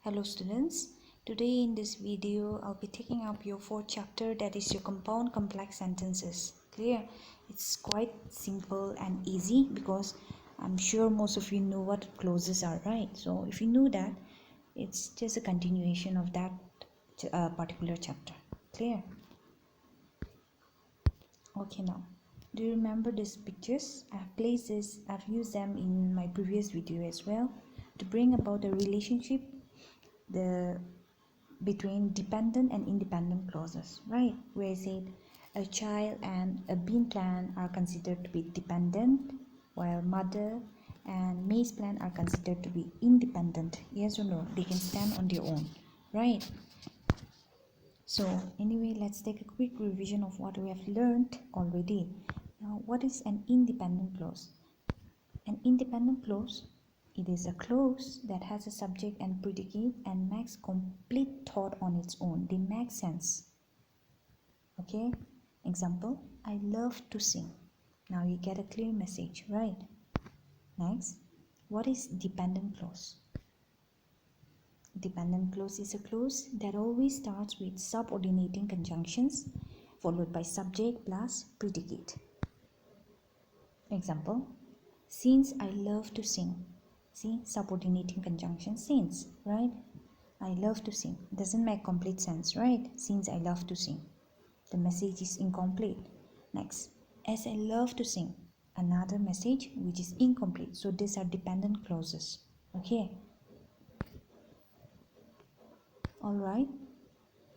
Hello students, today in this video I'll be taking up your fourth chapter, that is your compound complex sentences. Clear? It's quite simple and easy because I'm sure most of you know what clauses are, right? So if you know that, it's just a continuation of that particular chapter. Clear? Okay, now do you remember these pictures? I've used them in my previous video as well to bring about a relationship between dependent and independent clauses, right? Where I said a child and a bean plant are considered to be dependent, while mother and maize plant are considered to be independent. Yes or no? They can stand on their own, right? So anyway, let's take a quick revision of what we have learned already. Now, what is an independent clause? An independent clause, it is a clause that has a subject and predicate and makes complete thought on its own. They make sense. Okay? Example, I love to sing. Now you get a clear message, right? Next, what is dependent clause? Dependent clause is a clause that always starts with subordinating conjunctions followed by subject plus predicate. Example, since I love to sing. See, subordinating conjunction since, right? I love to sing. Doesn't make complete sense, right? Since I love to sing. The message is incomplete. Next, as I love to sing. Another message which is incomplete. So these are dependent clauses. Okay. Alright.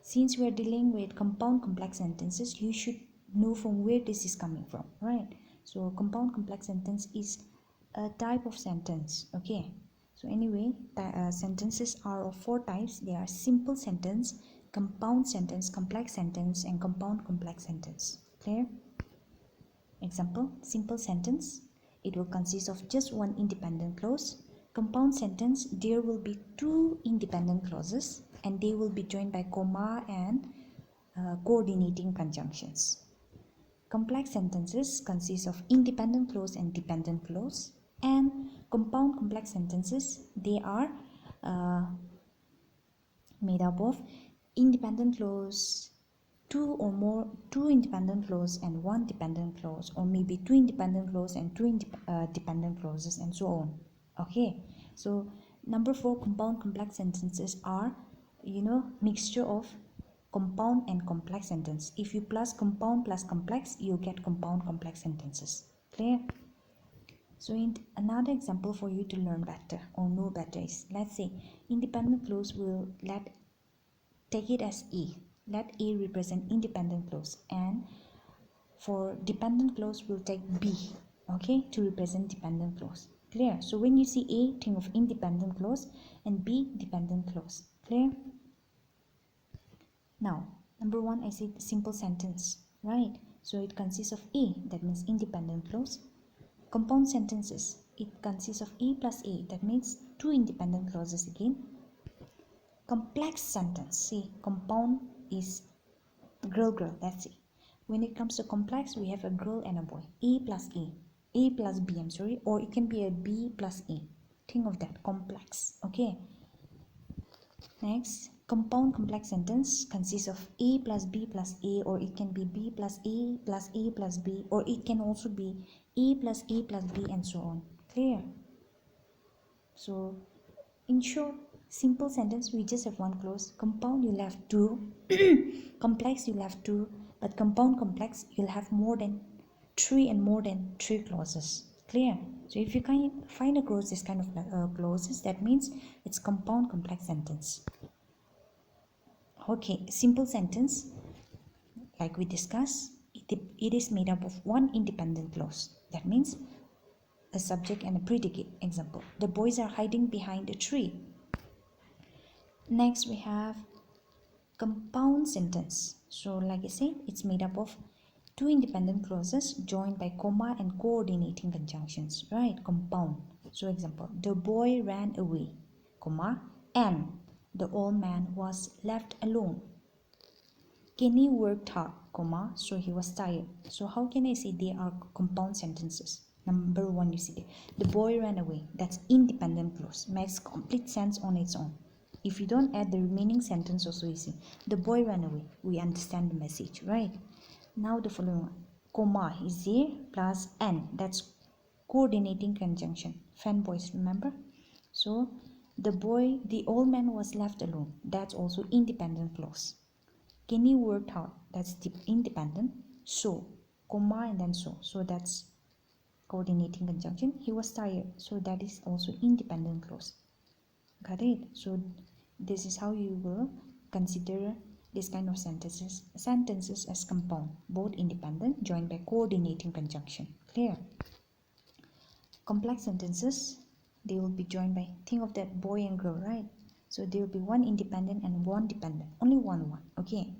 Since we are dealing with compound complex sentences, you should know from where this is coming from, right? So compound complex sentence is a type of sentence. Okay, so anyway, sentences are of four types. They are simple sentence, compound sentence, complex sentence, and compound complex sentence. Clear? Example, simple sentence, it will consist of just one independent clause. Compound sentence, there will be two independent clauses and they will be joined by comma and coordinating conjunctions. Complex sentences consist of independent clause and dependent clause, and compound complex sentences, they are made up of independent clause, two independent clause and one dependent clause, or maybe two independent clause and two dependent clauses, and so on. Okay, so number 4, compound complex sentences are mixture of compound and complex sentence. If you plus compound plus complex, you get compound complex sentences. Clear? So in another example for you to learn better or know better is, let's say independent clause will take it as A. Let A represent independent clause, and for dependent clause we'll take B, okay, to represent dependent clause. Clear? So when you see A, think of independent clause, and B, dependent clause. Clear? Now, number 1, I said simple sentence, right? So it consists of A, that means independent clause. Compound sentences, it consists of A plus A, that means two independent clauses again. Complex sentence, see, compound is girl, that's it. When it comes to complex, we have a girl and a boy. A plus B, I'm sorry, or it can be a B plus A. Think of that, complex, okay? Next, compound complex sentence consists of A plus B plus A, or it can be B plus A plus A plus B, or it can also be A plus B, and so on. Clear? So, in short, simple sentence, we just have one clause. Compound, you'll have two. Complex, you'll have two. But compound complex, you'll have more than three and more than three clauses. Clear? So if you can find across this kind of clauses, that means it's compound complex sentence. Okay, simple sentence, like we discussed, it is made up of one independent clause. That means a subject and a predicate. Example, the boys are hiding behind a tree. Next, we have compound sentence. So like I said, it's made up of two independent clauses joined by comma and coordinating conjunctions, right? Compound. So example, the boy ran away, comma, and the old man was left alone. Kenny worked hard, comma, so he was tired. So how can I say they are compound sentences? Number 1, you see the boy ran away. That's independent clause, makes complete sense on its own. If you don't add the remaining sentence also easy. The boy ran away. We understand the message, right? Now the following one. Comma is there plus N. That's coordinating conjunction. Fanboys, remember? So the old man was left alone. That's also independent clause. Kenny worked hard. That's independent. So, comma and then so. So that's coordinating conjunction. He was tired. So that is also independent clause. Got it? So this is how you will consider this kind of sentences as compound, both independent joined by coordinating conjunction. Clear? Complex sentences, they will be joined by, think of that boy and girl, right? So there will be one independent and one dependent, only one. Okay,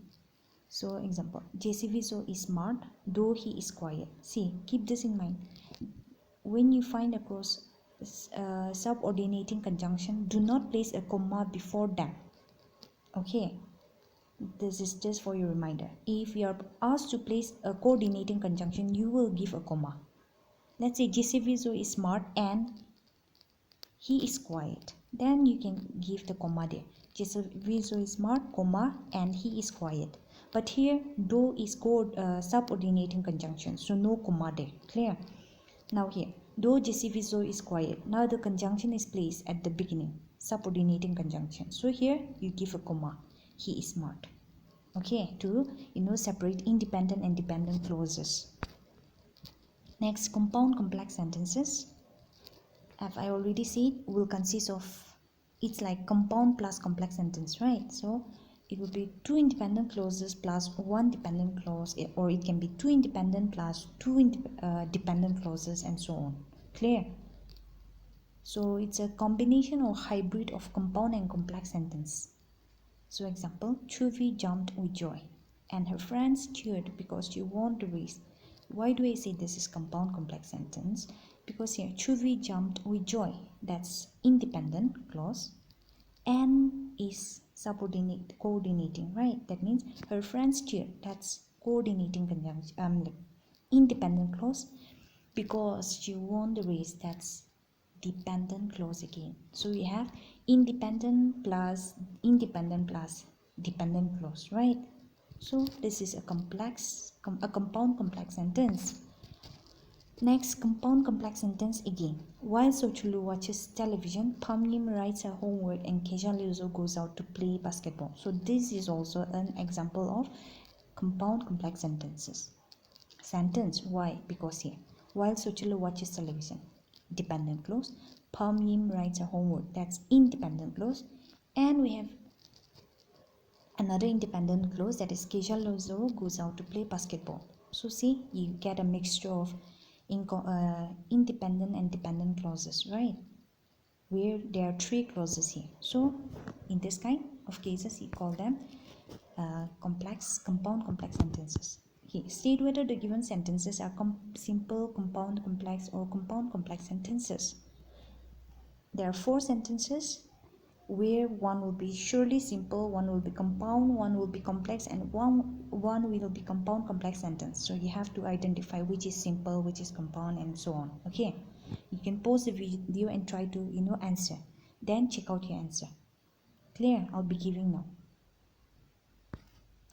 so example, JCV is smart though he is quiet. See, keep this in mind. When you find across subordinating conjunction, do not place a comma before them. Okay, this is just for your reminder. If you are asked to place a coordinating conjunction, you will give a comma. Let's say JCV is smart and he is quiet. Then you can give the comma there. JCV is smart, comma, and he is quiet. But here, though is subordinating conjunction, so no comma there. Clear? Now here, though JCV is quiet. Now the conjunction is placed at the beginning, subordinating conjunction. So here you give a comma. He is smart. Okay, to separate independent and dependent clauses. Next, compound complex sentences. As I already said, will consist of, it's like compound plus complex sentence, right? So it will be two independent clauses plus one dependent clause, or it can be two independent plus two dependent clauses, and so on. Clear? So it's a combination or hybrid of compound and complex sentence. So example, Chuvi jumped with joy and her friends cheered because she won the race. Why do I say this is compound complex sentence? Because here Chuvi jumped with joy, that's independent clause, and is subordinate coordinating, right? That means her friends cheered, that's coordinating conjunction, independent clause, because she won the race, that's dependent clause again. So we have independent plus dependent clause, right? So this is a compound complex sentence. Next, compound complex sentence again. While Sochulu watches television, Pamyim writes her homework and Kejaluzo goes out to play basketball. So this is also an example of compound complex sentences. Why? Because here, while Sochulu watches television, dependent clause. Pamyim writes her homework, that's independent clause. And we have another independent clause, that is Kejaluzo goes out to play basketball. So see, you get a mixture of independent and dependent clauses, right? Where there are three clauses here. So in this kind of cases, you call them compound complex sentences. Okay, state whether the given sentences are simple, compound complex, or compound complex sentences. There are four sentences where one will be surely simple, one will be compound, one will be complex, and one will be compound complex sentence. So you have to identify which is simple, which is compound, and so on. Okay, you can pause the video and try to answer, then check out your answer. Clear? I'll be giving now.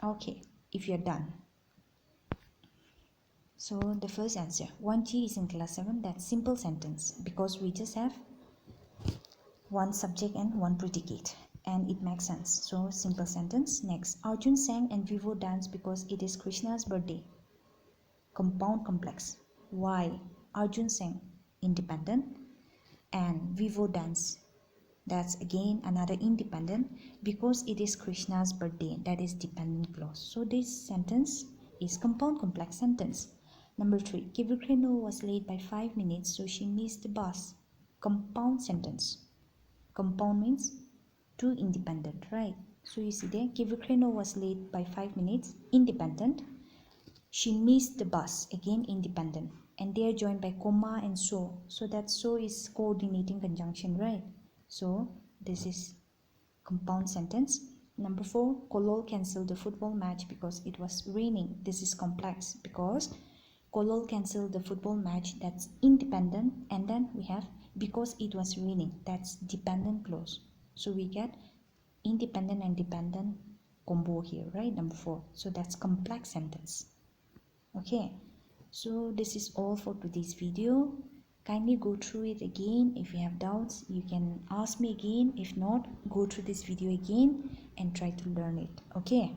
Okay, if you're done. So the first answer, Wanchi is in class 7. That's simple sentence because we just have one subject and one predicate, and it makes sense. So simple sentence. Next, Arjun sang and Vivo danced because it is Krishna's birthday. Compound complex. Why? Arjun sang, independent, and Vivo dance, that's again another independent, because it is Krishna's birthday, that is dependent clause. So this sentence is compound complex sentence. Number 3, Kivikreno was late by 5 minutes, so she missed the bus. Compound sentence. Compound means two independent, right? So you see there, Kivikreno was late by 5 minutes, independent. She missed the bus, again independent. And they are joined by comma and so. So that so is coordinating conjunction, right? So this is compound sentence. Number 4, Kolol cancelled the football match because it was raining. This is complex because Kolol cancelled the football match, that's independent, and then we have because it was raining, that's dependent clause. So we get independent and dependent combo here, right? Number 4. So that's complex sentence. Okay, so this is all for today's video. Kindly go through it again. If you have doubts, you can ask me again. If not, go through this video again and try to learn it. Okay.